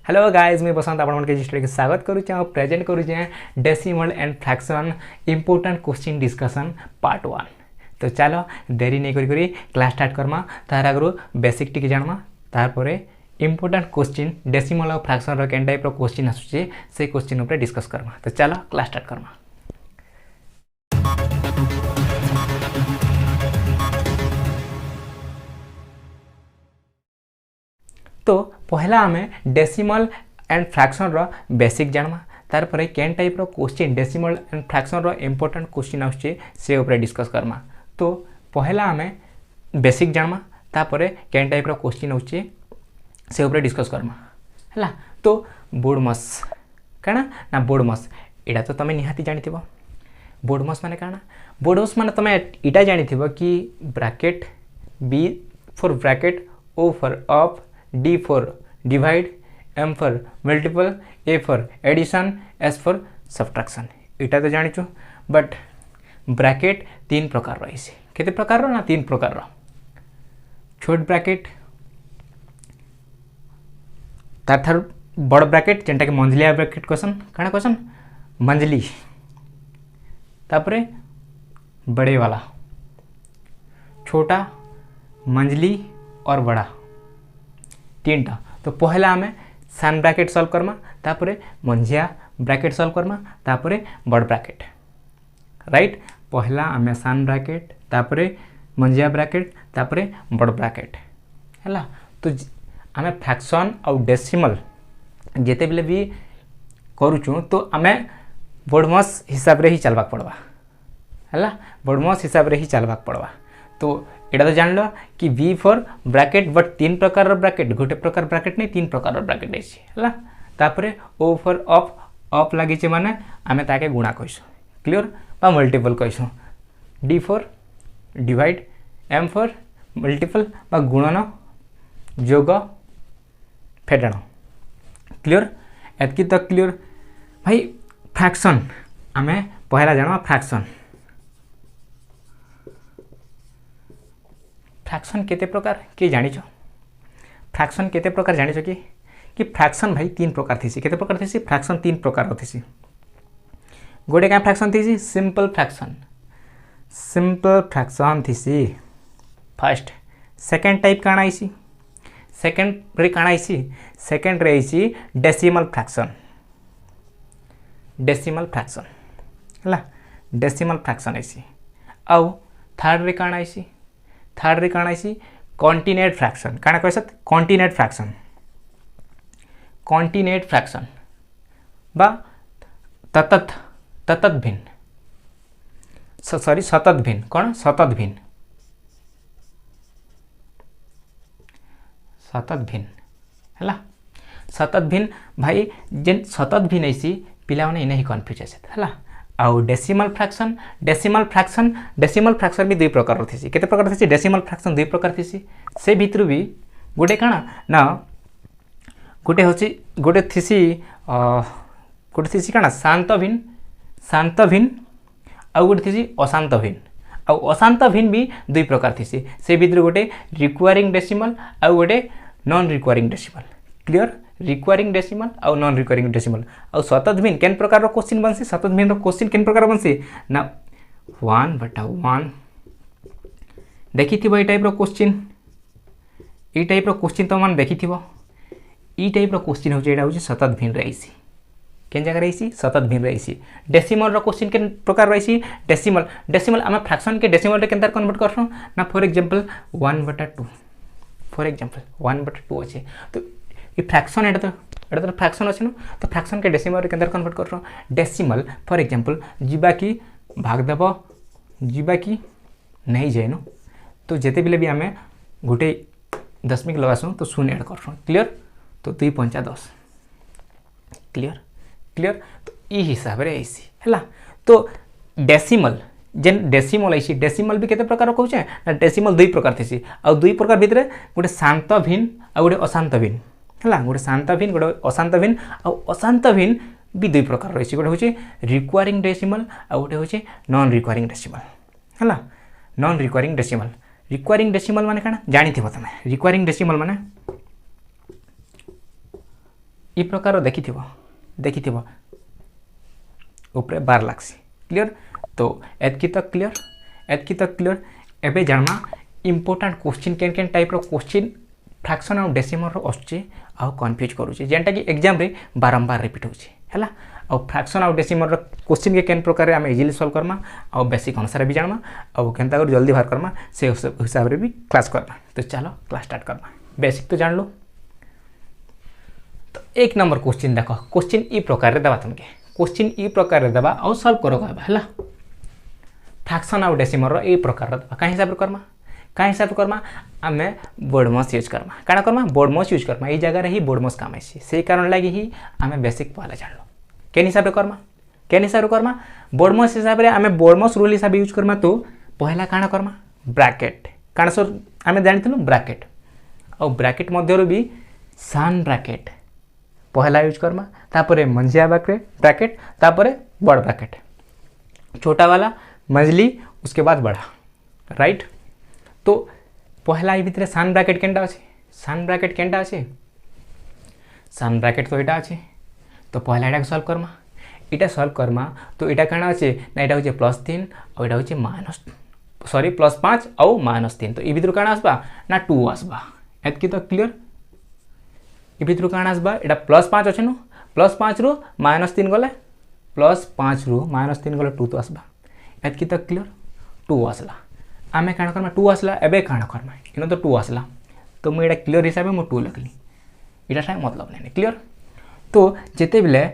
Hello guys मुझे बसंत आप study के स्वागत करुचे और प्रेजेंट करुचे decimal and fraction important question discussion part 1। तो चलो देरी नहीं करी क्लास स्टार्ट करमा तार आगु बेसिक टी जानमा तार इंपोर्टेंट क्वेश्चन डेसिमल और फ्रैक्शन केन टाइप क्वेश्चन आसुचे से क्वेश्चन ऊपर डिस्कस करमा। तो चलो क्लास स्टार्ट करमा। तो पहला आम डेसिमल एंड फ्रैक्शन रो बेसिक जानमा तार पर केन टाइप रो क्वेश्चन डेसिमल एंड फ्रैक्शन रो इंपोर्टेंट क्वेश्चन आछे से ऊपर डिस्कस करमा। तो पहला आम बेसिक जानमा तापर केन टाइप रो क्वेश्चन आछे से ऊपर डिस्कस करमा हला। तो बोर्डमस काना ना बोर्डमस एटा तो तमे निहाती जानिथिबो। बोर्डमस माने काना बोर्डमस माने तमे इटा जानिथिबो कि bracket B for bracket O for of D for divide, M for multiple, A for addition, S for subtraction। इटा तो जानिचु बट ब्रैकेट तीन प्रकार रही है। केते प्रकार रो ना तीन प्रकार रो। छोट ब्रैकेट तार थार बड़ ब्रैकेट जेंटा के मंजलिया ब्रैकेट क्वेश्चन काना क्वेश्चन मंजली तापरे बड़े वाला छोटा मंजली और बड़ा तीनटा। तो पहला आम सान ब्रैकेट सॉल्व करमा तापरे मंझिया ब्रैकेट सॉल्व करमा तापरे बड़ ब्रैकेट राइट। पहला आम सान ब्रैकेट तापरे मंझिया ब्रैकेट तापरे बड़ ब्रैकेट है। तो आम फ्रैक्शन और डेसिमल जिते बेले भी करुचु तो आम बोर्डमस हिसाब रे ही चलवा पड़वा है। बोर्डमस हिसाब रे ही चलवा पड़वा। तो एटा तो जान लो कि V फॉर ब्रैकेट बट तीन प्रकार ब्रैकेट गोटे प्रकार ब्रैकेट नहीं तीन प्रकार ब्रैकेट है। तापरे O फॉर ऑफ ऑफ लगी माने आम ताके गुणा कहसु क्लियर बा मल्टीपल कहसु। D for divide, M for multiple बा गुणन जोग फेडण क्लियर। एतकी तक क्लियर भाई। फ्रैक्शन आम पहला जाना फ्रैक्शन। फ्रैक्शन केते प्रकार के जानिछ फ्रैक्शन केते प्रकार जानिछ कि फ्रैक्शन भाई तीन प्रकार थीसी। केते प्रकार थीसी फ्रैक्शन तीन प्रकार थीसी। गोटे क्या fraction thesis simple fraction thesis first. Second type काना आइसी सेकंड रे काना आइसी सेकंड रे आइसी डेसिमल फ्रैक्शन हला डेसिमल फ्रैक्शन आइसी। आउ थर्ड रे काना आइसी थर्ड रे काना आइसी कॉन्टिनेट फ्रैक्शन काना कहसत कॉन्टिनेट फ्रैक्शन बा ततत भिन्न सॉरी सतत भिन्न कौन सतत भिन्न है। सतत भिन्न भाई जेन सतत भिन्न ऐसी पिला माने इने ही कन्फ्यूज है। आउ डेसिमल फ्रैक्शन भी दुई प्रकार थी। केते प्रकार थी डेसिमल फ्रैक्शन दुई प्रकार थी। से भितर भी गोटे काना ना गोटे होची गोटे थी काना शांत भिन्न आउ गोटे थी अशांत भिन्न। आउ अशांत भिन्न भी दुई प्रकार थी। से भितर गोटे रिक्वायरिंग डेसिमल आउ गोटे non requiring decimal clear. Requiring decimal और नॉन रिक्वायरिंग डेसिमल और शतत भिन्न केन प्रकार क्वेश्चन बनसी शतत भिन्न क्वेश्चन केन प्रकार बनसी ना 1/1 देखि थिबो। ए टाइप क्वेश्चन तो मान देखि थिबो। ई टाइप क्वेश्चन होचे एटा होचे शतत भिन्न रहिसी केन जगह रहिसी शतत भिन्न रहिसी। डेसिमल रो क्वेश्चन केन प्रकार रहिसी डेसिमल आम फ्रैक्शन के डेसिमल रे केनतार कन्वर्ट करसु ना फॉर एग्जांपल 1/2 फॉर एग्जांपल 1/2 अछि। तो ये फ्रैक्शन एटा तो फ्रैक्शन अच्छे ना। तो फ्रैक्शन के डेसिमल रे केंदर कन्वर्ट कर डेसिमल फॉर एग्जांपल जीवा की भाग देव जीवा की नहीं जाए नो। तो जिते बेले भी आम गोटे दशमिक लगासु तो शून्य ऐड कर क्लियर। तो 2×10 क्लियर। तो ये हिसाब से ऐसी है। तो डेसिमल जेन डेसिमल ऐसी डेसिमल भी केते प्रकार कहूचे ना डेसिमल दुई प्रकार थी। आ दुई प्रकार भितर गोटे शांत भिन्न आ गोटे अशांत भिन्न है। गोटे शांत भिन्न गोटे अशांत भिन्न और अशांत भिन्न भी दुई प्रकार रही। गोटे हूँ रिक्वायरिंग डेसिमल आ गोटे हूँ नॉन रिक्वायरिंग डेसिमल है। नॉन रिक्वायरिंग डेसिमल माने काना जानी थी तुम। रिक्वायरिंग डेसिमल माने इ प्रकार देखि ऊपर 12 लाख क्लियर। तो एतकी तक क्लियर। एबे जानमा इंपोर्टेंट क्वेश्चन केन टाइप रो क्वेश्चन फ्रैक्शन और डेसिमल रो आछे आ कंफ्यूज करूचे जेंटा कि एग्जाम रे बारंबार रिपीट होचे हैला। आ फ्रैक्शन और डेसिमल रो क्वेश्चन के केन प्रकार आम इजिली सॉल्व करमा आ बेसिक अनुसार भी जानमा आ केनता कर जल्दी बाहर करमा से हिसाब रे भी क्लास करमा। तो चलो क्लास स्टार्ट करमा। बेसिक तो जान लो। तो 1 नंबर क्वेश्चन देखो। क्वेश्चन ई प्रकार रे दबा तुमके क्वेश्चन ई प्रकार रे दबा आ सॉल्व करो कहबा हैला। फ्रैक्शन और डेसिमल रो ए प्रकार रे दबा का हिसाब रे करमा आमे बोर्डमस यूज करमा काना करमा बोर्डमस यूज करमा। ई जगह रे ही बोर्डमस काम आसी से कारण लागि ही आमे बेसिक पहला जान लो केन हिसाब रे करमा बोर्डमस हिसाब रे आमे बोर्डमस रूल हिसाब यूज करमा। तो पहला काना करमा ब्रैकेट काना सर आमे जानितनु ब्रैकेट और ब्रैकेट मध्य रो भी सान ब्रैकेट पहला यूज करमा तापरे मंजिया ब्रैकेट तापरे बड़ ब्रैकेट छोटा वाला मजली उसके बाद बड़ा राइट। तो पहला ये भितर सान ब्रैकेट केनटा अछि सान ब्रैकेट तो एटा अछि। तो पहला एटा सॉल्व करमा तो एटा काना अछि ना एटा होचे +3 और एटा होचे +5 और -3। तो ई भितर काना आसबा ना 2 आसबा एतकी तो क्लियर। ई भितर काना आसबा एटा +5 अछि न +5 रु -3 गले +5 रु -3 गले 2 तो आसबा एतकी तो क्लियर। 2 आसला आमे काना करमा 2 आसला एबे काना करमा इनो तो 2 आसला तो मु एटा क्लियर हिसाब में 2 लिखली एटा से मतलब नहीं क्लियर। तो जेते बेले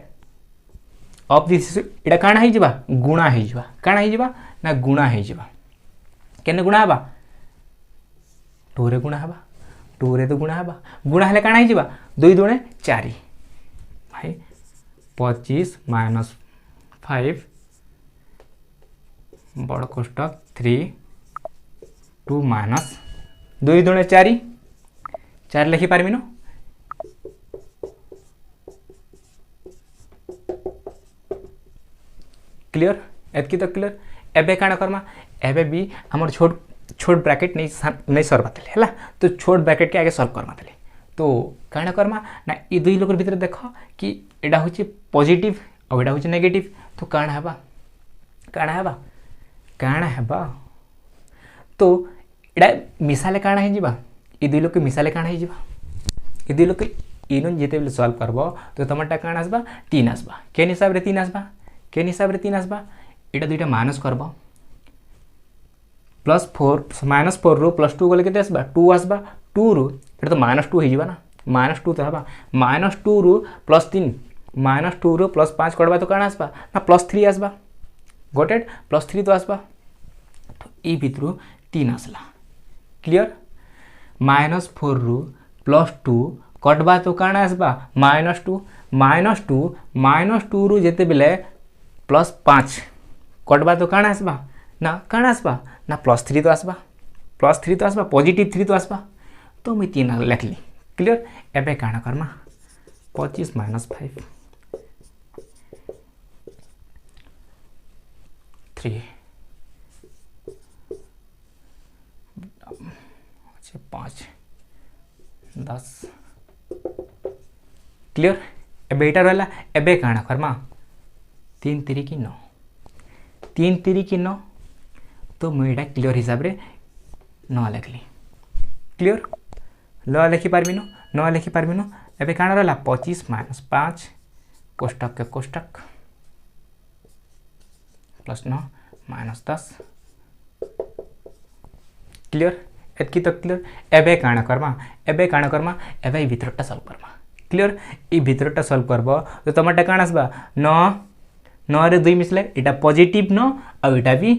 ऑफ दिस एटा काना हे जिबा गुणा हे जिबा ना गुणा हे जिबा केने गुणा हबा 2 रे गुणा हबा 2 रे तो गुणा हेले काना हे जिबा 2 दूने 4 भाई 25 - 5 बड़ कोष्टक 3 2 - 2 दूने 4 लिखि पारबी न क्लियर एतकी तो क्लियर। एबे काना करमा एबे भी हमर छोट ब्रैकेट नहीं सॉल्व करते हैला। तो छोट ब्रैकेट के आगे सॉल्व करवा देले तो काना करमा ना ई दुई लोकर भीतर देखो कि एडा होची पॉजिटिव और एडा होची नेगेटिव। तो काना हेबा तो एडा मिसाले काना हे जिबा ई दुई लोग के मिसाले काना हे जिबा ई दुई लोग के इनो जेते बेले सॉल्व करबो तो तमटा काना आसबा 3 आसबा केन हिसाब रे 3 आसबा एटा दुईटा माइनस करबो +4 -4 रु +2 गले केते आसबा 2 आसबा 2 रु एटा तो -2 हे जिबा ना -2 तो हबा -2 रु +3 -2 रु +5 करबा तो काना आसबा ना +3 आसबा गोटेड +3 तो आसबा। तो ई भितरु 3 आसला क्लियर। -4 रु +2 कटबा तो काना आसबा -2 रु जेते बेले +5 कटबा तो काना आसबा ना +3 तो आसबा पॉजिटिव 3 तो आसबा। तो मुई 3 लिखली क्लियर। एबे काना करमा 25 - 5 3 5 10 क्लियर। एबे एटा रहला एबे काना करमा 3 3 की 9 तो मुझे एटा क्लियर हिसाब रे 9 लिखली क्लियर। ल लिखि पारबी न एबे काना रहला 25 - 5 कोष्टक के कोष्टक +9 - 10 क्लियर एतकी तो क्लियर। एबे काना करमा एबे भितरटा सॉल्व करमा क्लियर। ई भितरटा सॉल्व करबो तो तमटा काना आसबा 9 रे 2 मिसले एटा पॉजिटिव 9 और एटा भी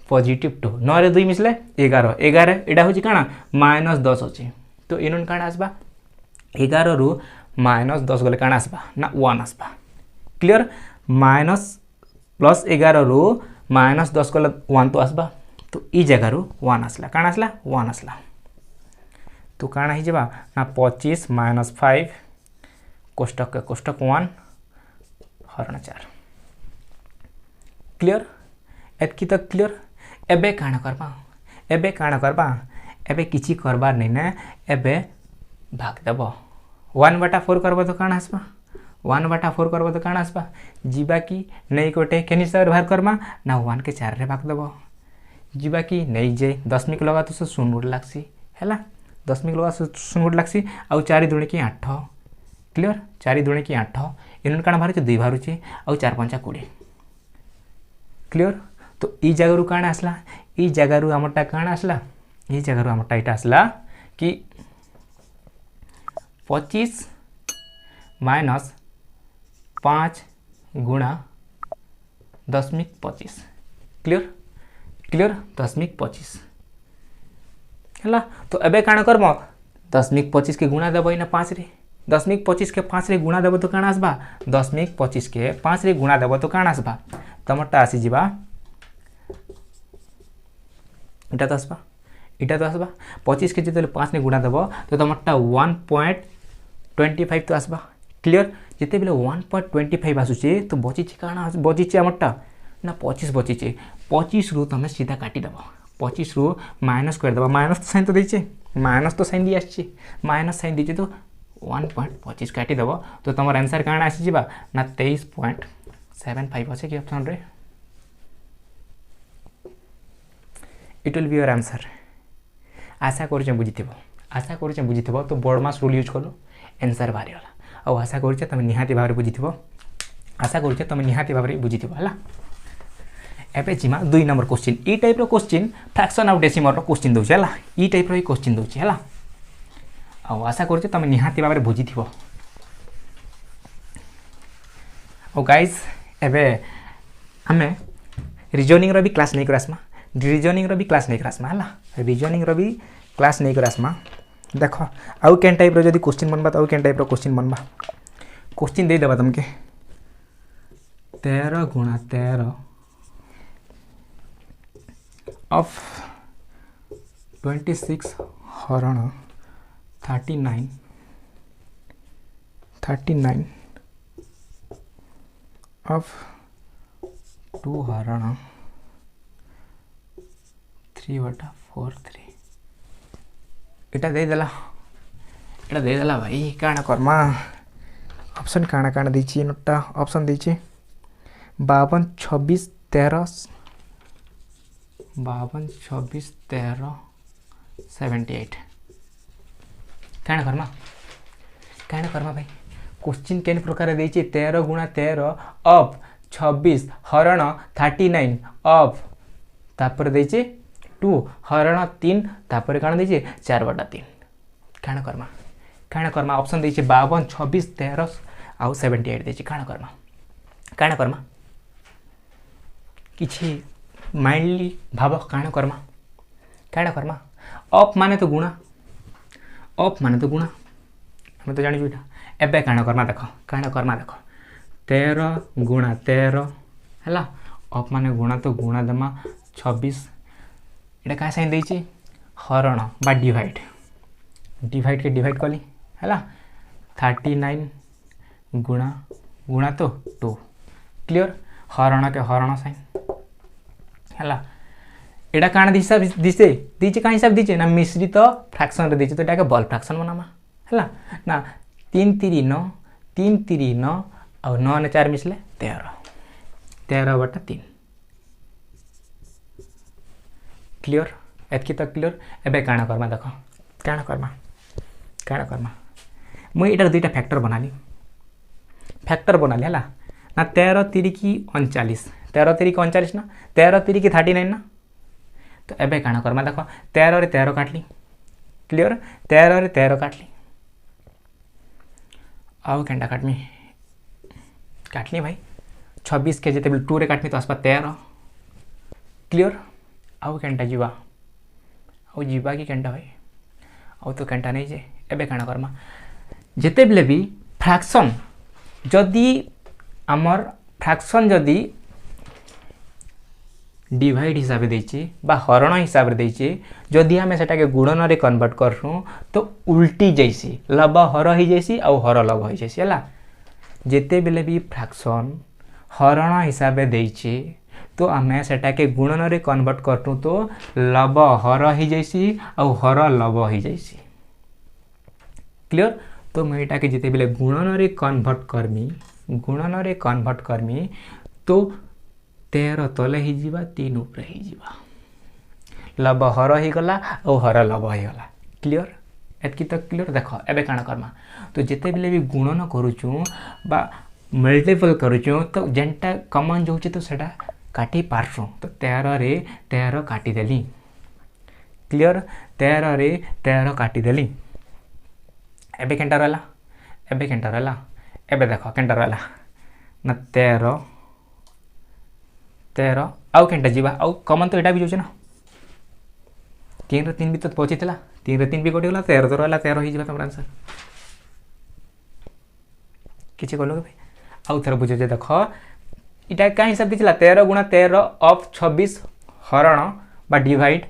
पॉजिटिव 2 9 रे 2 मिसले 11 एटा होची काना -10 होची। तो इनन काना आसबा 11 रु -10 गले काना आसबा ना 1 आसबा क्लियर। -+11 रु -10 गले 1 तो आसबा तो ई जगह रु 1 आसला काना आसला 1 आसला। तो काना ही जबा ना 25 - 5 कोष्टक के कोष्टक 1 हरण 4 क्लियर एतकी तक क्लियर। एबे काना करबा एबे किछि करबार नहीं ना एबे भाग देबो 1/4 करब तो काण आसबा 1/4 करब तो काण आसबा जीवा कि नहीं गोटे केन हिसाब रे बाहर करमा ना 1 के 4 रे भाग देबो जीवा कि नहीं जे दशमिक लगा तो शून्य गुट लागसी हैला दशमिक लगा शून्य गुट लागसी आउ 4 दूनी की 8 क्लियर 4 दूनी की 8 इन काण बाहर 2 बाहर आउ 4 5 20 क्लियर तो ई जगह काण आसला ई जगह आमरटा काण आसला ई जगह आमरटा इटा आसला कि 25 माइनस 5 गुणा 10.25 क्लियर क्लियर 10.25 है तो एबे काण करम 10.25 के गुणा देव इना 5 रे 10.25 के 5 रे गुणा देव तो काण आसबा 10.25 के 5 रे गुणा देव तो काण आसबा तमरटा आसी जिबा इटा तो आसबा 25 के जो 5 ने गुणा देव तो तुमटा 1.25 तो आसबा क्लियर जिते बेले 1.25 आसुचे तो बची काण बची आमरटा ना 25 बची 25 रु तुम सीधा काटिदेव 25 रु माइनस करदेव माइनस तो साइन तो देचे माइनस तो साइन दी आछे माइनस साइन दीजिए तो 1.25 काटिदेव तो तुम आंसर काण आसी ना 23.75 अच्छे कि ऑप्शन रे it will be your answer आशा कर बुझी तो बड़ मास रूल यूज कलो आंसर बाहरी गला और आशा कर तुम निहाती भाव बुझी आशा कर तुम निहाती भाव बुझी है एबे जिमा 2 नंबर क्वेश्चन ई टाइप रो क्वेश्चन फ्रैक्शन ऑफ डेसिमल रो क्वेश्चन दोछ हला ई टाइप रो क्वेश्चन दोछ हला और आशा कर तुम निहाती भाव बुझी और गाइज एबे हमें रिजनिंग रो भी क्लास नहीं करासमा रिजनिंग रो भी क्लास नहीं करासमा हला रिजनिंग रो भी क्लास नहीं करासमा देख आउ केन टाइप रो जदी क्वेश्चन बनबा तो आउ केन टाइप रो क्वेश्चन बनबा क्वेश्चन दे देबा तुमके 13 गुणा 13 ऑफ 26 हरण 39 ऑफ 2 हरण 3/4 इटा दे देला भाई काण करमा ऑप्शन काण दीची नोटा ऑप्शन दीची 52 26 13 78 काण करमा भाई क्वेश्चन केन प्रकार देची 13 गुणा 13 ऑफ 26 हरण 39 ऑफ तापर देची 2 हरण 3 तापर काण देची 4/3 काण करमा ऑप्शन देची 52 26 13 आउ 78 देची काण करमा किछि माइंडली भाव काण करमा ऑफ माने तो गुणा हमें तो जानी इटा एबे काण करमा देख 13 गुणा 13 है ऑफ माने गुणा तो गुणा देमा 26 इटा क्या साइन देची हरण बा डिवाइड के डिवाइड कली है 39 गुणा तो 2 क्लियर हरण के हरण साइन है एटा काण हिसाब दिसे दीचे का हिसाब दीचे ना मिश्रित फ्रैक्शन रे दीचे तो एटा के बल फ्रैक्शन बनामा है ना 3 3 9 और 9 ने 4 मिसले 13/3 क्लियर एतकी तक क्लियर एबे काण करमा देख काण करमा मुई इटार दुईटा फैक्टर बनाली है ना 13 3 की 39 ना 13 3 की 39 ना तो एबे काण करमा देख 13 रे 13 काटली क्लियर 13 रे 13 काटली आउ केनटा काटली भाई 26 के जिते 2 रे काटमी तो आसपा 13 क्लियर आउ केनटा जीवा कि केनटा भाई आउ तो केनटा नहीं जे एबे काण करमा जिते बेले भी फ्रैक्शन जदी आमर फ्रैक्शन जदी डिवाइड हिसाब से देची बा हरण हिसाब से देची जदि आम सेटा के गुणन रे कन्वर्ट करसु तो उल्टी जैसी लब हर हो जैसी और हर लब हो जैसी है जिते बेले भी फ्रैक्शन हरण हिसाब से देची तो आम सेटा के गुणन रे कन्वर्ट करसु तो लब हर हो जैसी और हर लब हो जैसी क्लियर तो मुझे यहाँ के जिते बेले गुणन रे कन्वर्ट करमी तो 13 तले ही जीवा 3 ऊपर ही जीवा लब हर ही गला और हर लब ही गला क्लियर एतकी तक क्लियर देख एबे काण करमा तो जिते बेले भी गुणन करूचु बा मल्टीपल करूचु तो जेनटा कॉमन जो तो सेटा काटी पार्सु तो 13 रे 13 काटी देली क्लियर 13 रे 13 काटी देली एबे केंटा रहला एबे देख केंटा रहला ना 13 आउ केंटा जीवा आउ कॉमन तो एटा भी जोचे ना 3 रे 3 भी तो पहुंची थिला 3 रे 3 भी कटी गला 13 तो रहला 13 ही जीवा तमरा आंसर किछि कहलो भाई आउ थर बुझे जे देख इटा का हिसाब दिखला 13 गुणा 13 ऑफ 26 हरण बा डिवाइड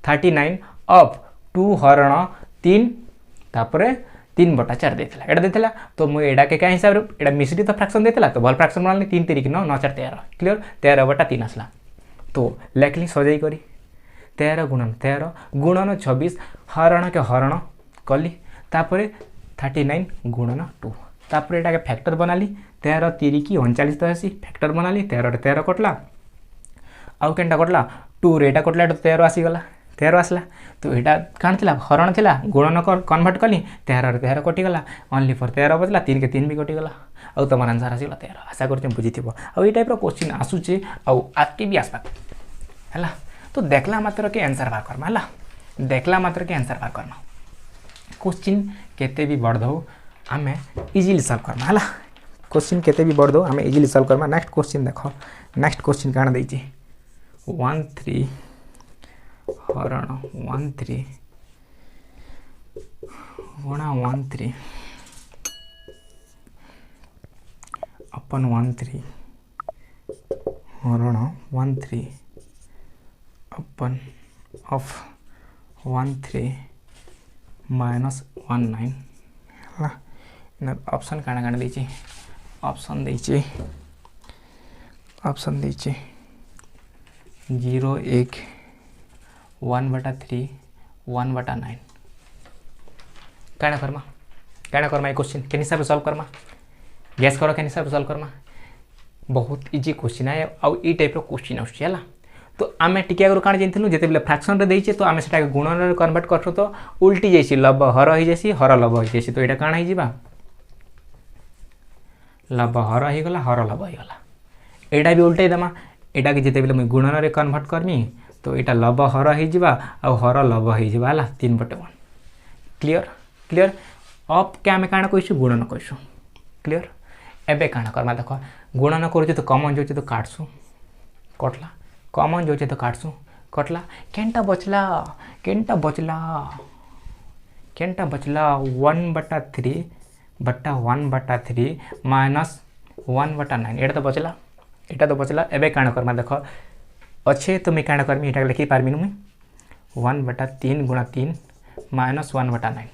39 ऑफ 2 हरण 3 तापरे 3/4 देथिला एटा देथिला तो मु एडा के का हिसाब रे एडा मिश्रित फ्रैक्शन देथिला तो बल फ्रैक्शन मानले 3 3 9 9 4 13 क्लियर 13/3 आसला तो लेखली सजाई करी 13 गुणन 13 गुणन 26 हरण के हरण कली तापरे 39 गुणन 2 तापर एटा के फैक्टर बनाली 13 3 की 39 तो आसी फैक्टर बनाली 13 रे 13 कटला आउ केनटा कटला 2 रे एटा कटला 13 आसी गला 13 आसला तो एटा कान थिला हरण थिला गुणन कन्वर्ट कली 13 रे 13 कटि गला ओनली फॉर 13 बचला 3 के 3 भी कटि गला आउ तमर आंसर आसी गला 13 आशा करते बुझिथिबो आउ ई टाइप रो क्वेश्चन आसुचे आउ आके भी आसबा हला तो देखला मात्र के आंसर बार करमा हला देखला मात्र के आंसर बार करना क्वेश्चन केते भी बढ़ दो आमे इजीली सॉल्व करना हला क्वेश्चन केते भी बढ़ दो आमे इजीली सॉल्व करना नेक्स्ट क्वेश्चन देखो नेक्स्ट क्वेश्चन काना दैछि 13 हरण 13 गुणा 13 अपन 13 हरण 13 अपन ऑफ 13 माइनस 19 हला ऑप्शन काना काना दैछि ऑप्शन दैछि 0 1 1/3 1/9 काना करमा ये क्वेश्चन के हिसाब से सॉल्व करमा गैस करो के हिसाब से सॉल्व करमा बहुत इजी क्वेश्चन है आ ई टाइप रो क्वेश्चन आछी हला तो आमे टिके आगु कान जेनथिलु जेते बेले फ्रैक्शन रे दैछि तो आमे सेटा गुणन रे कन्वर्ट करथो तो उल्टी जैसी लब हर ही जैसी हर लब ही जैसी तो एटा काना ही जिबा लब हर ही गला हर लब ही गला एटा भी उल्टे दमा एटा के जेते बेले मैं गुणन रे कन्वर्ट करमी तो एटा लब हर ही जिबा आ हर लब ही जिबा हला 3/1 क्लियर अप के आमे काना कइछु गुणन कइछु क्लियर एबे काना करमा देखो गुणन करूछु तो कॉमन जोछि तो काटसु कटला कॉमन जो तो काटसु कटला केंटा बचला 1/3 माइनस 1/9 एटा तो बचला एबे काण करमा देखो अच्छे तो मैं काण करमी एटा लिखि पारमी नु 1/3 गुणा 3 माइनस 1/9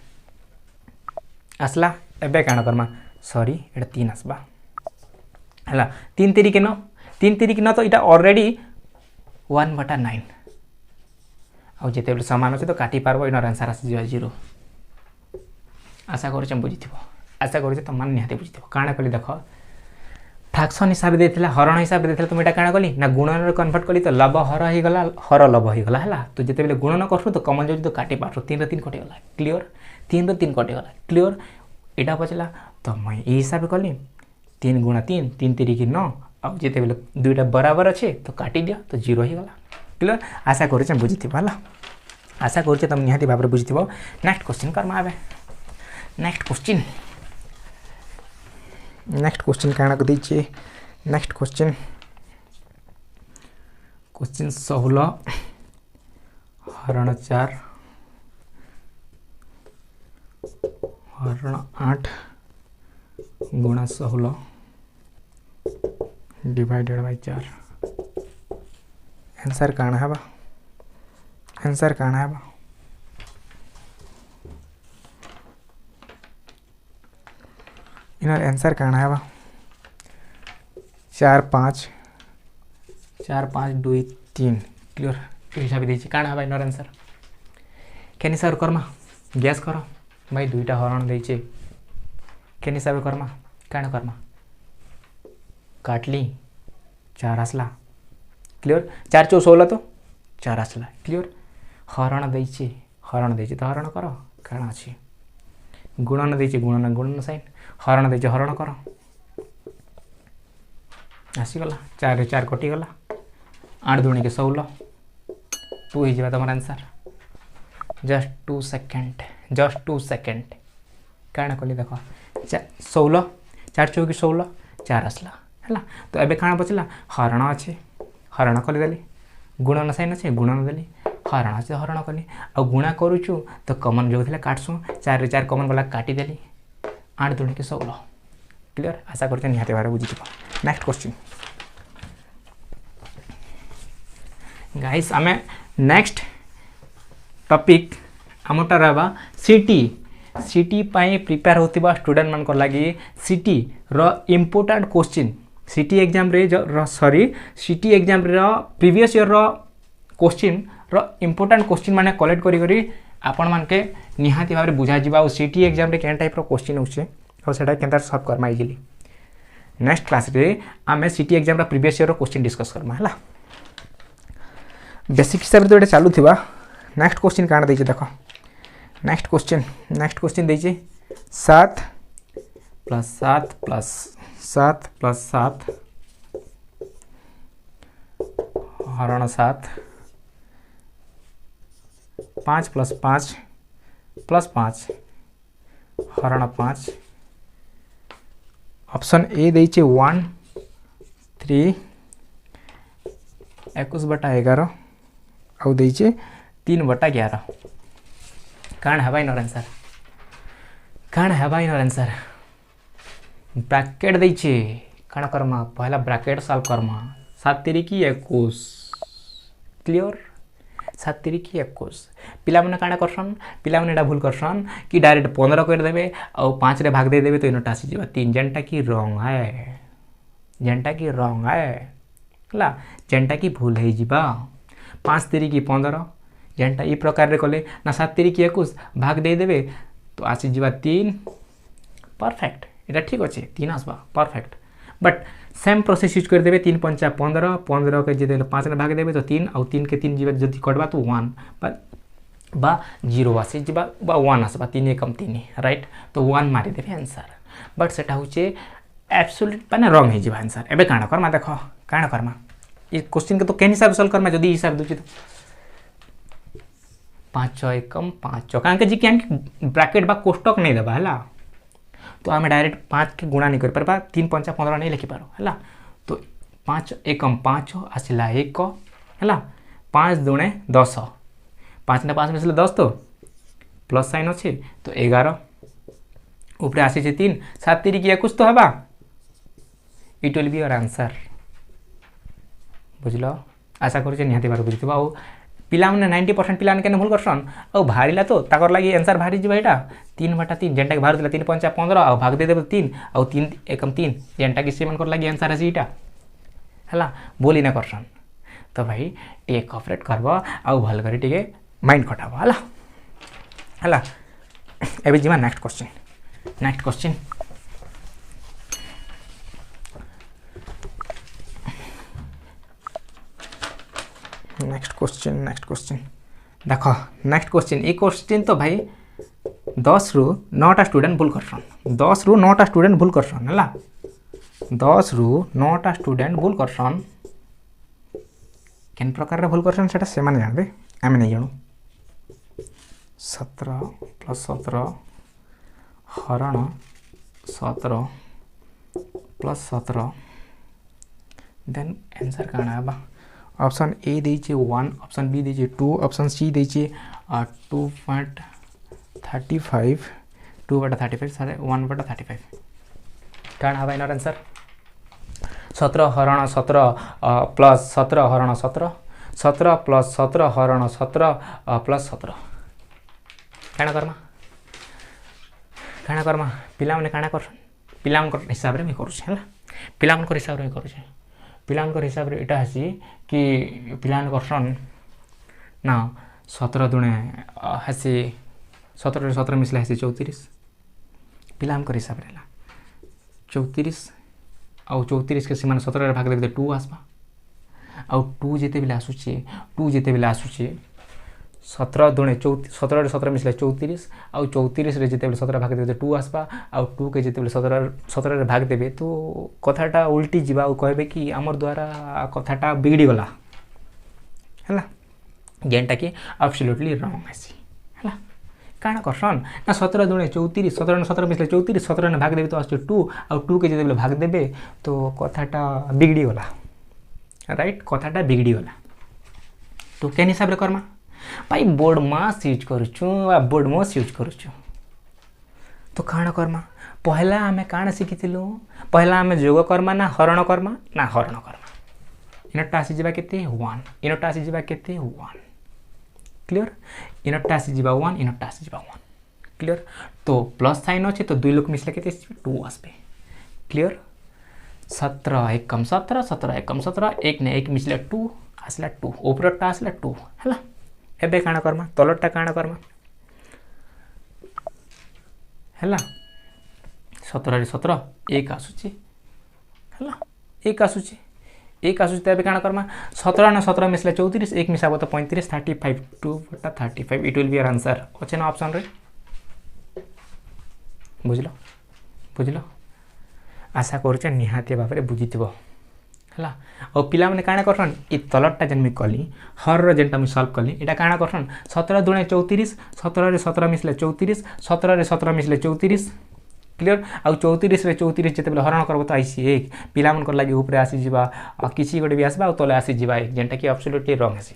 आसला एबे काण करमा सॉरी एटा 3 आसबा हला 3 3 के न तो एटा ऑलरेडी 1/9 आ जेते बेले समान अछि तो काटी पारबो इनर आंसर आसी जाय 0 आशा करू हम बुझिथिबो आशा करू त मान निहाते बुझिथिबो काना कली देखो फ्रैक्शन हिसाब देथिला हरण हिसाब देथिला तुम एटा काना कली ना गुणन रे कन्वर्ट कली तो लब हर ही गला हर लब ही गला हला तो जेते बेले गुणन करसु तो कॉमन जो तो काटी पारसु 3 रे 3 कटि गला क्लियर 3 रे 3 कटि गला क्लियर एटा बचला तो मैं ई हिसाब कली 3 गुणा 3 3 3 की 9 अब जेते बेले दुईटा बराबर अच्छे तो काटी दिया तो 0 ही गला क्लियर आशा करू हम बुझिथिबो हला आशा करू तुम निहाती भाबरे बुझिथिबो नेक्स्ट क्वेश्चन करमा आबे नेक्स्ट क्वेश्चन काना को दैछि नेक्स्ट क्वेश्चन 16 हरण 4 हरण 8 गुणा 16 डिवाइडेड बाय 4 आंसर काना है इनर आंसर काना है 4 5 2 3 क्लियर हिसाब देछि काना है इनर आंसर केनी सर करमा गैस करो भाई दुईटा हरण देछि केन हिसाब करमा काण करमा काटली 4 आसला क्लियर 4 चौ 16 तो 4 आसला क्लियर हरण देइछि तो हरण कर काण अछि गुणन देइछि गुणन साइन हरण देइछि हरण कर आसीगला 4 रे 4 कटिगला 8 दूनी के 16 2 हो जावा तमर आंसर जस्ट 2 सेकंड काण कली देख 16 4 चौकी 16 4 आसला है तो एबे काण बचला हरण अच्छे हरण कली देली गुणन साइन अच्छे गुणन देली हरण अच्छे हरण कली आ गुणा करूचु तो कमन जो थे काटसु 4 रे 4 कमन वाला काटिदेली 8 दूनी के 16 क्लियर आशा करते निहाती भाव बुझी नेक्स्ट क्वेश्चन गाइस आमे नेक्स्ट टॉपिक आमटा रहबा सीटी पाई प्रिपेयर होतिबा स्टूडेंट मान को लागि सीटी रो इंपोर्टेंट क्वेश्चन सीटी एग्जाम रे सीटी एग्जाम रे प्रीवियस ईयर रो क्वेश्चन रो इंपोर्टेंट क्वेश्चन माने कलेक्ट करी आपण मान के निहाती भाव बुझा जिबा और सीटी एग्जाम रे केन टाइप रो क्वेश्चन होचे और सेटा केनता सॉल्व करमा इजीली नेक्स्ट क्लास रे आमे सीटी एग्जाम रा प्रीवियस ईयर रो क्वेश्चन डिस्कस करमा हला बेसिक हिसाब रे तो एटा चालू थिबा नेक्स्ट क्वेश्चन काण दैछे देखो नेक्स्ट क्वेश्चन दैछे 7 + 7 + 7 + 7 हरण 7 5 + 5 + 5 हरण 5 ऑप्शन ए दैछे 1 3 21/11 आउ दैछे 3/11 काण हेबा इन आंसर ब्रैकेट दैछे काण करमा पहला ब्रैकेट सॉल्व करमा 7 × 21 क्लियर 7 × 21 पिला माने काण करसन पिला माने एटा भूल करसन कि डायरेक्ट 15 कर देबे और 5 रे भाग दे देबे तो इनटा आसी जेबा 3 जेंटा की रॉन्ग है हला जेंटा की भूल है जीबा 5 × 15 जेंटा ई प्रकार रे कले ना 7 × 21 भाग दे देबे तो आसी जीवा 3 परफेक्ट एटा ठीक अछि 3 आसबा perfect but same process use कर देबे 3 × 5 = 15 15 के जे 5 रे भाग देबे तो 3 और 3 के 3 जीवा जदी कटबा तो 1 बा 0 आसी जीवा बा 1 आसबा 3 × 3 राइट तो 1 मारि देबे आंसर बट सेटा होचे एब्सोल्यूट माने रॉन्ग है जीवा आंसर एबे काण करमा देखो काण करमा ये क्वेश्चन के तो केन हिसाब सॉल्व करमा जदी हिसाब दुची तो 5 × 1 = 5 कारण के जी के ब्रैकेट बा कोष्टक नहीं देबा हला तो आमे डायरेक्ट 5 के गुणा नहीं कर परबा 3 × 5 = 15 नहीं लिखि पारो हला तो 5 × 1 = 5 आसिला 1 हला 5 × 2 = 10 5 ने 5 मिसले 10 तो प्लस साइन अछि तो 11 ऊपर आसी जे 3 7 × 21 तो हबा it will be your answer बुझलो आशा करू जे निहाती बार बुझितबा ओ पिला माने 90% पिला केने भूल करसन और भारीला तो ताकर लागि आंसर भारी जिबा एटा 3/3 जेंटा के भार दिला 3 × 5 = 15 और भाग दे देबे 3 और 3 × 1 = 3 जेंटा के सेमन कर लागि आंसर अछि एटा हला बोली ना करसन तो भाई टे कोऑपरेट करबो और भल करी टिके माइंड खटाबो हला एबे जिमा नेक्स्ट क्वेश्चन नेक्स्ट क्वेश्चन देखो नेक्स्ट क्वेश्चन ये क्वेश्चन तो भाई 10 रु 9टा स्टूडेंट भूल करसन 10 रु 9टा स्टूडेंट भूल करसन हला 10 रु 9टा स्टूडेंट भूल करसन केन प्रकार रे भूल करसन सेटा से माने जानबे आमे नै जानू 17 + 17 हरण 17 + 17 देन आंसर काना आबा ऑप्शन ए देइछे 1 ऑप्शन बी देइछे 2 ऑप्शन सी देइछे 2.35 2/35 1/35 काना आबा इनर आंसर 17 हरण 17 + 17 हरण 17 17 + 17 हरण 17 + 17 काना करमा पिला माने काना करसन पिला मन हिसाब रे मी करू छला पिला मन हिसाब रे करू छे पिलान को हिसाब रे एटा हसी कि पिलान करसन ना 17 दुणे हसी 17 रे 17 मिसला हसी 34 पिलान को हिसाब रेला 34 आउ 34 के सीमाने 17 भाग देबे 2 आसबा आउ 2 जेते बेले आसुचे 17 दुणे 17 रे 17 मिसले 34 आउ 34 रे जेते बेले 17 भाग देबे 2 आसबा आउ 2 के जेते बेले 17 रे भाग देबे तो कथाटा उल्टी जिबा आउ कहबे कि हमर द्वारा कथाटा बिगड़ी गला हला जेनटा कि एब्सोल्युटली रॉन्ग आसी हला काना करसन ना 17 दुणे 34 17 ने 17 मिसले 34 17 ने भाग देबे तो आछे 2 आउ 2 के जेते बेले भाग देबे तो कथाटा बिगड़ी गला राइट कथाटा बिगड़ी गला तो केन हिसाब रे करमा भाई बोर्ड मास यूज करूछु बोर्ड मास यूज करूछु तो काना करमा पहला हमें काना शिखिथिलु पहला हमें जोग करमा ना हरण करमा इनटा आसी जिबा केते 1 इनटा आसी जिबा केते 1 क्लियर इनटा आसी जिबा 1 इनटा आसी जिबा 1 क्लियर तो प्लस साइन अछि तो दुई लोक मिसले केते 2 आसबे क्लियर 17 1 कम 17 17 1 कम 17 1 ने 1 मिसले 2 आसला 2 ऊपरटा आसला 2 हला एबे काना करमा तलटा काना करमा हला 17 रे 17 1 आसुची हला 1 आसुची तबे काना करमा 17 ने 17 मिसले 34 1 मिसाबो तो 35 35 2 बटा 35 it will be your answer अछि ना ऑप्शन रे बुझलो आशा करूचे निहाती भाबरे बुझिथिबो हला और पिला माने काना करसन इ तलटटा जन मी कली हर जेनटा मी सॉल्व कली एटा काना करसन 17 दुणे 34 17 रे 17 मिसले 34 17 रे 17 मिसले 34 क्लियर आ 34 रे 34 जेते बेले हरण करबो तो आइसी 1 पिला मन कर लागि ऊपर आसी जिबा आ किछि गोटे भी आसबा तले आसी जिबा 1 जेनटा कि एब्सोल्युटली रॉन्ग आसी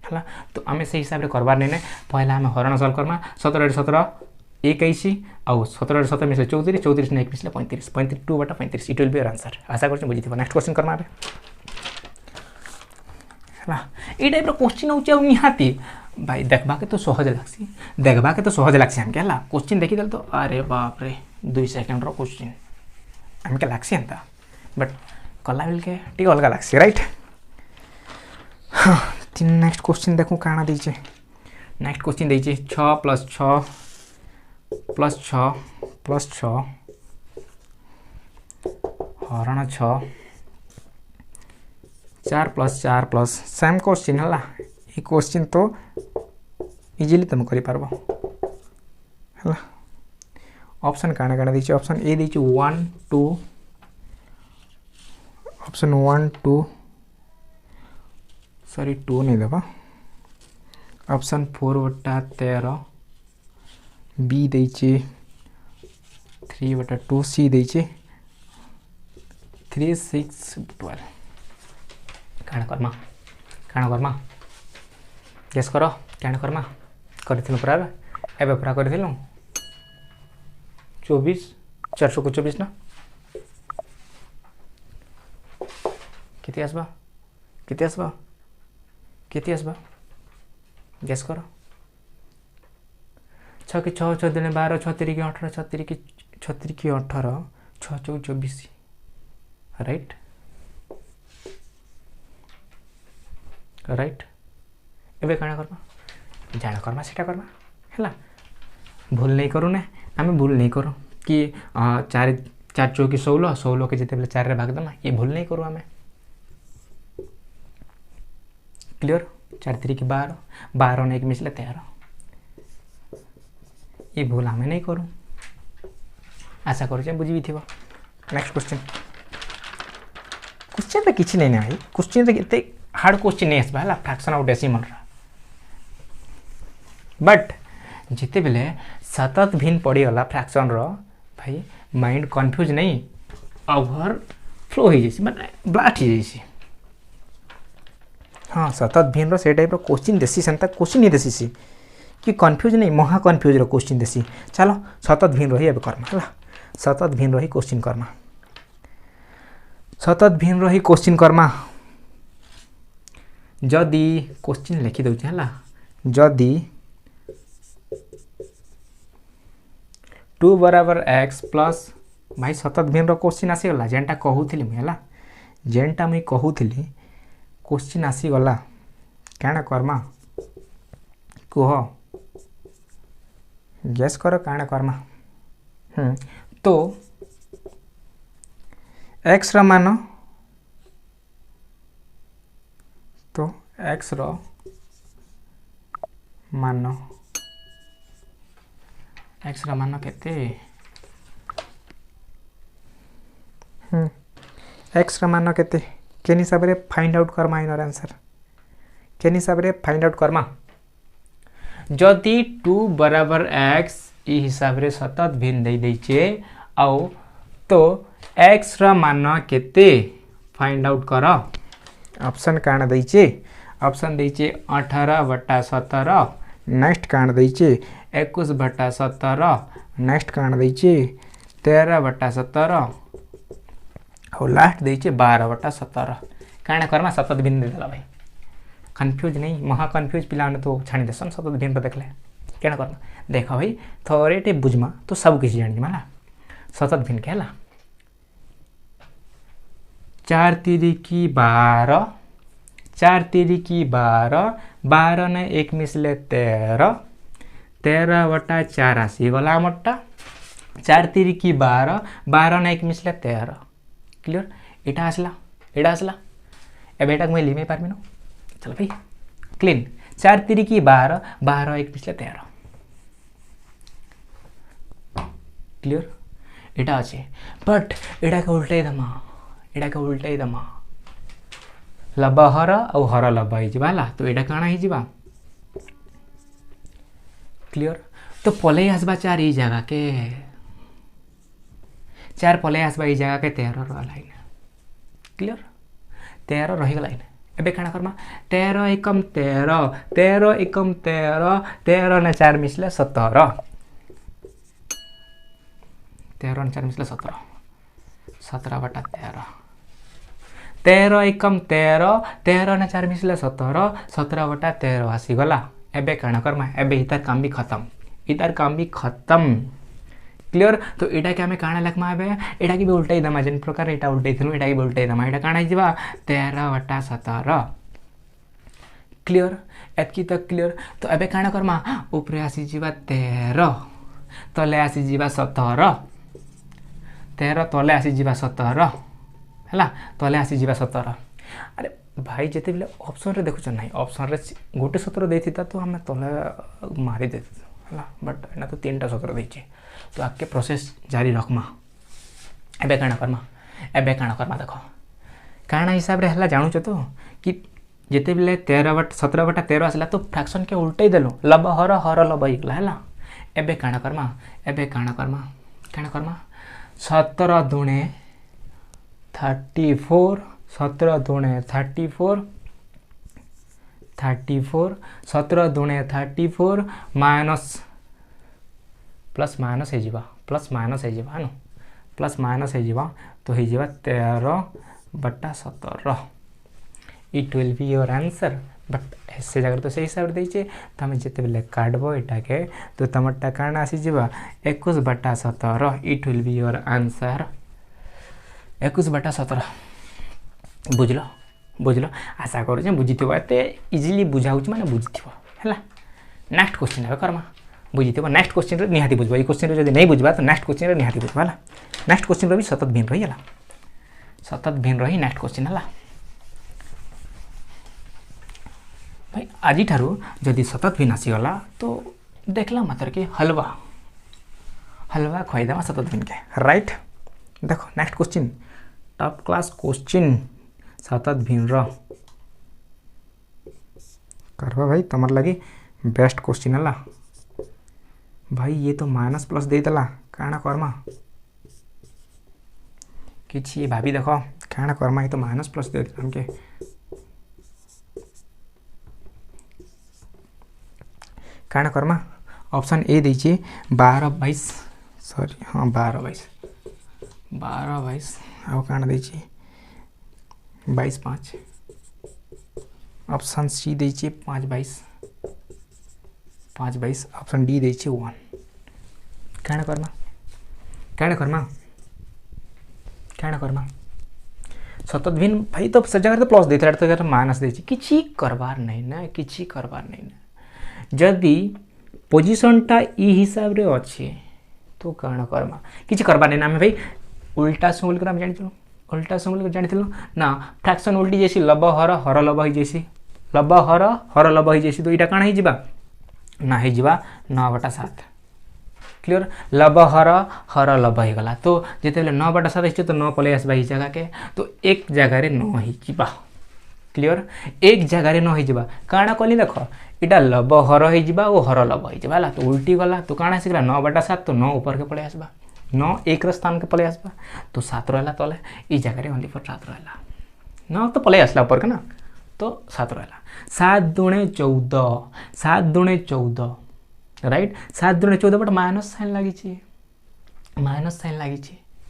हला तो हमें से हिसाब रे करबार नै पहला हमें हरण सॉल्व करना 17 रे 17 21 आउ 17 रे 17 मिसले 34 34 ने 1 मिसले 35 35 2 बटा 35 it will be your answer आशा करछ बुझिथिबो नेक्स्ट क्वेश्चन करना बे हला ई टाइप रो क्वेश्चन होचे निहाती भाई देखबा के तो सहज लागसी हम केला क्वेश्चन देखि देल तो अरे बाप रे 2 सेकंड रो क्वेश्चन हम के लागसी अंता बट कला बिल के टी अलगा लागसी राइट तीन नेक्स्ट क्वेश्चन देखू काना दैछे नेक्स्ट क्वेश्चन दैछे 6 + 6 + 6 + 6 हरण 6 4 + 4 + सेम क्वेश्चन हला ये क्वेश्चन तो इजीली तुम करि पारबो हला ऑप्शन काना काना दैछे ऑप्शन ए दैछे 1 2 ऑप्शन 1 2 सॉरी 2 नहीं देबा ऑप्शन 4 बटा 13 बी दैछे 3 बटा 2 सी दैछे 3 6 12 काना करमा गेस करो काना करमा करथिलु पूरा एबे पूरा करथिलु 24 400 को 24 ना किते आसबा गेस करो 6 के 6 6 दिने 12 6 3 के 18 6 3 के 18 6 4 24 राइट एबे काना करबा जाना करबा सेटा करबा हला भूल नहीं करू ना हमें भूल नहीं करू कि 4 4 चौकी 16 16 के जेते बेले 4 रे भाग दमा ये भूल नहीं करू हमें क्लियर 4 3 के 12 12 ने 1 मिसले 13 ये भूल हमें नहीं करू आशा करू जे बुझी भी थिबो नेक्स्ट क्वेश्चन तो किछि नहीं ना भाई क्वेश्चन तो केते हार्ड क्वेश्चन नहीं आसबा हला फ्रैक्शन ऑफ डेसिमल रा बट जिते बेले सतत भिन्न पड़ी गला फ्रैक्शन रो भाई माइंड कंफ्यूज नहीं ओवर फ्लो हो जैसी माने ब्लास्ट हो जैसी हाँ सतत भिन्न रो से टाइप रो क्वेश्चन देसी संता क्वेश्चन नहीं देसी कि कंफ्यूज नहीं महा कंफ्यूज रो क्वेश्चन देसी चलो सतत भिन्न रही अब करना हला सतत भिन्न रही क्वेश्चन करना सतत भिन्न रही क्वेश्चन करना जदि क्वेश्चन लिखि दउछ हला जदि 2 बराबर x प्लस भाई सतत भिन्न क्वेश्चन आसी गला जेनटा कहूथिली मैं हला जेनटा मैं कहूथिली क्वेश्चन आसी गला काना करमा कह गेस करो काना करमा तो x रो मान तो x रो मान x रो मान केते x रो मान केते केन हिसाब रे फाइंड आउट करमा इनर आंसर केन हिसाब रे फाइंड आउट करमा जदि 2 बराबर x ई हिसाब रे सतत भिन्न दे दैछे आउ तो x रा मान केते फाइंड आउट कर ऑप्शन काण दैछे ऑप्शन दैछे 18/17 नेक्स्ट काण दैछे 21/17 नेक्स्ट काण दैछे 13/17 और लास्ट दैछे 12/17 काण करमा सतत भिन्न देला भाई कंफ्यूज नहीं महा कंफ्यूज पिलाने तो छाणी देसन सतत भिन्न देखले केना करना देखो भाई थोरेटे बुझमा तो सब किसी जानि माला सतत भिन्न केला 4 3 की 12 4 3 की 12 12 ने 1 मिसले 13 13/4 आसी गला मोटा 4 3 की 12 12 ने 1 मिसले 13 क्लियर एटा आसला एबे एटा मैं लिमे पारमिनो चल भाई क्लीन 4 3 की 12 12 1 मिसले 13 क्लियर एटा अच्छे बट एटा के उल्टाई दमा लब हर और हर लब होगा तो एटा काना ही जीवा क्लियर तो पले आसबा 4 ई जगह के 4 पले आसबा ई जगह के 13 लाइन क्लियर 13 रही लाइन एबे काना करमा 13 एकम 13 13 एकम 13 13 ने 4 मिसले 17 13 ने 4 मिसले 17 17/13 13 एकम 13 13 ने 4 मिसले 17 17/13 आसी गला एबे काना करमा एबे इतार काम भी खत्म क्लियर तो एटा के हमें काना लखमा एबे एटा की भी उल्टाई दमा जन प्रकार एटा उल्टाई थनु एटा की भी उल्टाई दमा एटा काना हिजबा 13/17 क्लियर एतकी तक क्लियर तो एबे काना करमा ऊपर आसी जीवा 13 तले आसी जीवा 17 13 तले आसी जीवा 17 हला तले आसी जीवा 17 अरे भाई जेते बिले ऑप्शन रे देखु नहीं ऑप्शन रे गोटे 17 देथिता तो हम तले मारी देते हला बट एना तो 3टा 17 देछि तो आके प्रोसेस जारी रखमा एबे काना करमा देखो काना हिसाब रे हला जानू तो कि जेते बिले 17/13 आसला तो फ्रैक्शन के उल्टाई देलो लब हर लब इकला हला एबे काना करमा 17 दुणे 34 17 दुणे 34 17 दुणे 34 माइनस प्लस माइनस है जीवा नो प्लस माइनस है जीवा तो है जीवा 13/17 it will be your answer but ऐसे जगह तो सही हिसाब देचे तो हमें जिते बेले काटबो एटा के तो तमटा काण आसी जीवा 21/17 it will be your answer 21/17 बुझलो आशा करूँ बुझीथिबो एते इजीली बुझाउछ माने बुझीथिबो हैला नेक्स्ट क्वेश्चन है करमा बुझीथिबो नेक्स्ट क्वेश्चन रे निहाती बुझबो ई क्वेश्चन रे जदी नहीं बुझबा तो नेक्स्ट क्वेश्चन रे निहाती बुझबा हैला नेक्स्ट क्वेश्चन रे भी सतत भिन्न रही हैला सतत भिन्न रही नेक्स्ट क्वेश्चन हैला भाई आज ठारू जदि सतत भिन्न आसी गला तो देखला मात्र के हलवा खुआईदेमा सतत भिन्न के राइट देखो next question top class question सतत भिन्न करवा भाई तमर लगी बेस्ट क्वेश्चन है भाई ये तो माइनस प्लस दे देला काना करमा किछि भाभी देखो काना करमा ये तो माइनस प्लस दे देला हमके काना करमा ऑप्शन ए दीजिए 12/22 सॉरी हाँ 12/22 आओ काना दीजिए 22/5 ऑप्शन सी दीजिए 5/22 ऑप्शन डी दीजिए 1 काना करमा सतत भिन्न भाई तो सब जगह तो प्लस देते तो जगह माइनस दीजिए किछि करबार नहीं ना जदि पोजिशनटा ई हिसाब रे अच्छे तो काना करमा किछि करबार नहीं ना भाई उल्टा से बोल कर हम जान उल्टा समूह जानी ना फ्रैक्शन उल्टी जैसी लब हर हर लब हो जैसी लब हर लब हो जैसी तो यहाँ कण हो ना हो 9/7 क्लियर लब हर लब हो गला तो जिते 9/7 तो 9 पलि आसबा जगह के तो एक जगार 9 हो क्लियर एक जगार 9 हो काଣା कली देख इटा लब हर हो हर लब हो तो उल्टी गला तो काଣା आसगला 9/7 तो 9 ऊपर के पलि आसबा 9 एक स्थान के पलि आसबा तो 7 रहा तले ये जगार ओनली फॉर 7 रहा 9 तो पलि आसला ऊपर के ना तो 7 रहा 7 दूणे 14 7 दूणे 14 राइट 7 दूणे 14 बट माइनस साइन लगी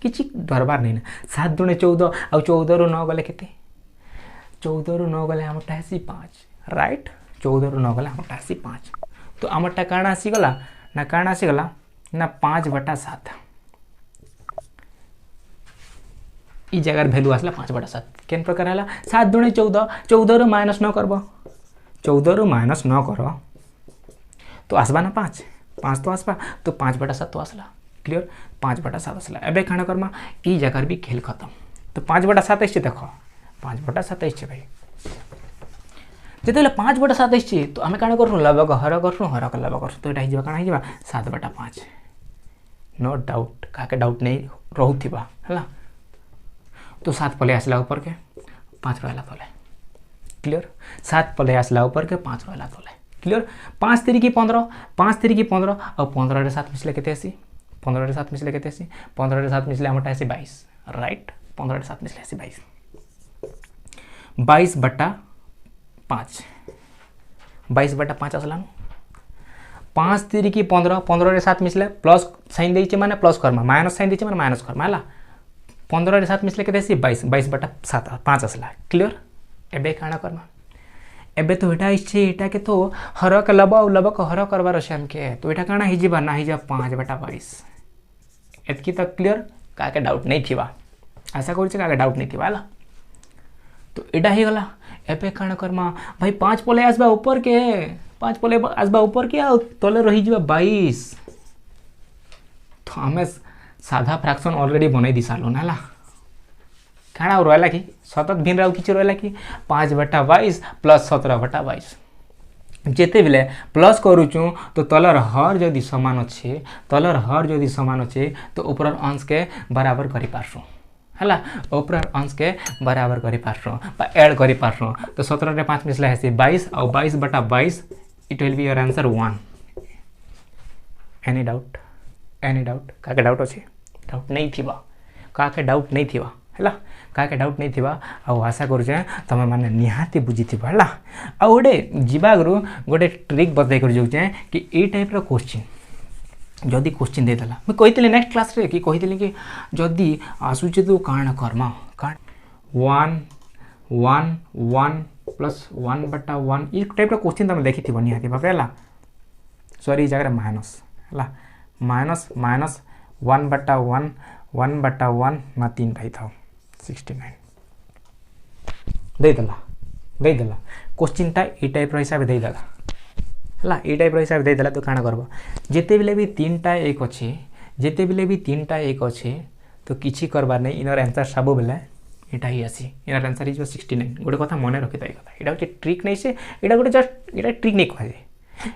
किसी डरबार नहीं ना 7 दूणे 14 आ 14 रु 9 गले केते 14 रु 9 गले आमटा आसी 5 राइट 14 रु 9 गले आमटा आसी 5 तो आमटा काଣା आसीगला ना 5/7 ई जगार भैल्यू आसला 5/7 केन प्रकार है 7 दूणे 14 14 रु माइनस 9 करब 14 रु माइनस 9 कर तो आसबा ना 5 तो आसबा तो 5/7 तो आसला क्लियर 5/7 आसला एबे काଣା करमा ई जगार भी खेल खत्म तो 5/7 आइछे देख 5/7 आइछे भाई जेतेले 5/7 आइछे तो आमे काଣା करनु लब हर करनु हर का लब करनु तो एटा हिजबा काଣା हिजबा 7/5 नो डाउट काके डाउट नहीं रहउथिबा हला तो 7 पले आसला ऊपर के 5 रहला तले क्लियर 7 पले आसला ऊपर के 5 रहला तले क्लियर 5 3 की 15 और 15 रे 7 मिसले केते आसी 15 रे 7 मिसले केते आसी 15 रे 7 मिसले हमटा आसी 22 राइट 15 रे 7 मिसले आसी 22/5 22/5 आसला 5 3 की 15 रे 7 मिसले प्लस साइन देइचे माने प्लस करमा माइनस साइन देइचे माने माइनस करमा हला 15 रे 7 मिसले केते आसी 22/7 5 आसला क्लियर एबे काଣା करमा एबे तो एटा इच्छे एटा के तो हर का लब और लब का हर करबार अछि हमके तो एटा काଣା हिजिबा ना हिजा 5/22 एतकी तक क्लियर काके डाउट नहीं थिबा आशा करू काके डाउट नहीं थिबा हला तो एटा ही गला एबे काଣା करमा भाई 5 पले आसबा ऊपर के 5 पले आसबा ऊपर के आ तले रही जिबा 22 तो हमें साधा फ्रैक्शन ऑलरेडी बनै दी सालो ना हला काଣା रहला कि सतत भिन्न राउ किछ रहला कि 5/22 प्लस 17/22 जेते बेले प्लस करूचु तो तलर हर जदि समान अच्छे तो ऊपर अंश के बराबर करि पारसु हला ऊपर अंश के बराबर करि पारसु बा ऐड करि पारसु तो 17 रे 5 मिसला है 22 और 22/22 it will be your answer 1 any doubt काके डाउट अछि डाउट नहीं थिबा काके डाउट नहीं थिबा हला काके डाउट नहीं थिबा आ आशा करू जे तमे माने निहाती बुझी थिबा हला आ ओडे जीवा गुरु गोटे ट्रिक बताई कर जाउ जे कि ए टाइप रो क्वेश्चन जदी क्वेश्चन दे दला मैं कहितले नेक्स्ट क्लास रे कि कहितले कि जदी आसु जे तो काण कर्मा का 1 1 1 प्लस 1/1 ई टाइप रो क्वेश्चन तमे देखि थिबा निहाती बाप हला सॉरी जगह माइनस हला माइनस 1/1 1/1 ना 3 भाई था 69 दे दला क्वेश्चन टा ई टाइप रो हिसाब दे दला हला ई टाइप रो हिसाब दे दला तो काना करबो जेते बेले भी 3टा 1 अछि तो किछि करबार नै इनर आंसर सब बेले एटा ही आसी इनर आंसर इज 69 गोटे कथा मने रखि ताई कथा एटा ट्रिक नै से एटा गोटे जस्ट एटा ट्रिक नै कहै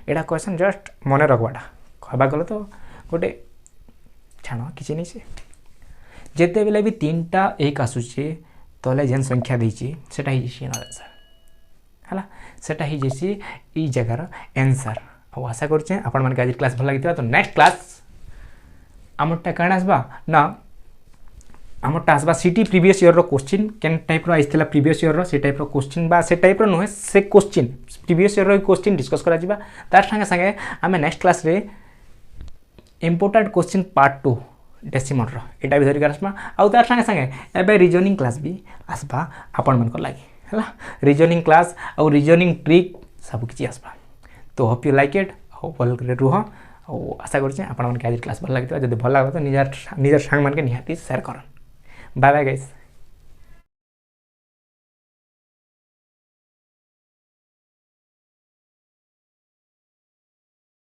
एटा क्वेश्चन जस्ट मने रखबाटा कहबा गलो तो गोटे छानो किछि नै से जेते बेले भी 3टा 1 आसुची तले जेन संख्या देछि सेटा ही इनर आंसर हला सेटा ही जैसी ई जगह आंसर और आशा करछे आपण मन के आज क्लास भल लागितबा तो नेक्स्ट क्लास आमटा काना आसबा ना आमटा आसबा सिटी प्रीवियस ईयर रो क्वेश्चन केन टाइप रो आइथिला प्रीवियस ईयर रो से टाइप रो क्वेश्चन बा से टाइप रो नहे से क्वेश्चन प्रीवियस ईयर रो क्वेश्चन डिस्कस करा जिबा तार संगे संगे आमे नेक्स्ट क्लास रे इंपोर्टेंट क्वेश्चन पार्ट 2 डेसिमल रो एटा भी धरि करसमा आ तार संगे संगे एबे रीजनिंग क्लास भी आसबा आपण मन को लागि हला रीजनिंग क्लास और रीजनिंग ट्रिक सब किछि आसबा तो hope you like it hope all great रुह और आशा करछे आपण मन के आज क्लास भल लागितो जदि भल लागो तो निजर संग मन के निहाती शेयर करन बाय बाय गाइस।